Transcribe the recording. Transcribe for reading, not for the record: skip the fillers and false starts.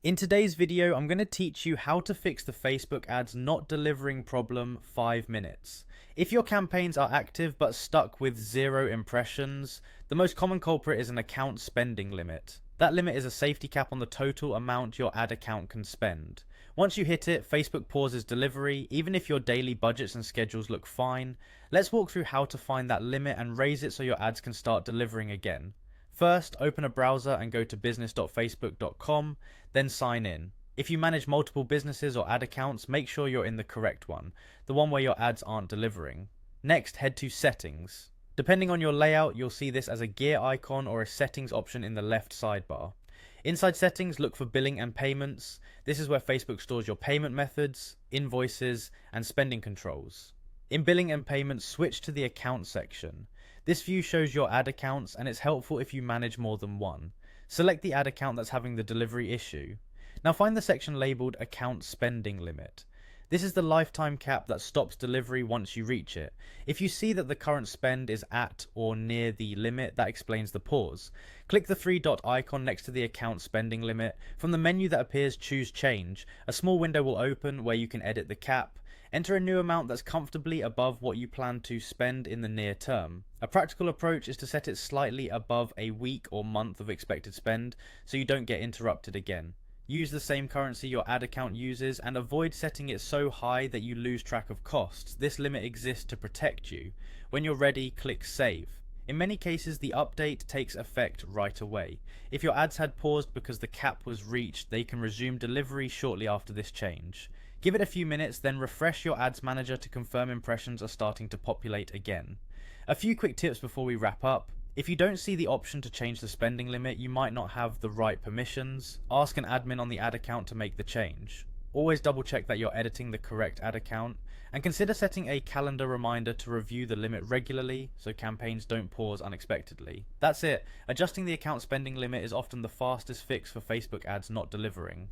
In today's video, I'm going to teach you how to fix the Facebook ads not delivering problem 5 minutes. If your campaigns are active but stuck with 0 impressions, the most common culprit is an account spending limit. That limit is a safety cap on the total amount your ad account can spend. Once you hit it, Facebook pauses delivery, even if your daily budgets and schedules look fine. Let's walk through how to find that limit and raise it so your ads can start delivering again. First, open a browser and go to business.facebook.com, then sign in. If you manage multiple businesses or ad accounts, make sure you're in the correct one, the one where your ads aren't delivering. Next, head to Settings. Depending on your layout, you'll see this as a gear icon or a settings option in the left sidebar. Inside Settings, look for Billing and Payments. This is where Facebook stores your payment methods, invoices, and spending controls. In Billing and Payments, switch to the Account section. This view shows your ad accounts, and it's helpful if you manage more than one. Select the ad account that's having the delivery issue. Now find the section labeled Account Spending Limit. This is the lifetime cap that stops delivery once you reach it. If you see that the current spend is at or near the limit, that explains the pause. Click the 3-dot icon next to the account spending limit. From the menu that appears, choose Change. A small window will open where you can edit the cap. Enter a new amount that's comfortably above what you plan to spend in the near term. A practical approach is to set it slightly above a week or month of expected spend so you don't get interrupted again. Use the same currency your ad account uses and avoid setting it so high that you lose track of costs. This limit exists to protect you. When you're ready, click Save. In many cases, the update takes effect right away. If your ads had paused because the cap was reached, they can resume delivery shortly after this change. Give it a few minutes, then refresh your ads manager to confirm impressions are starting to populate again. A few quick tips before we wrap up. If you don't see the option to change the spending limit, you might not have the right permissions. Ask an admin on the ad account to make the change. Always double check that you're editing the correct ad account, and consider setting a calendar reminder to review the limit regularly so campaigns don't pause unexpectedly. That's it. Adjusting the account spending limit is often the fastest fix for Facebook ads not delivering.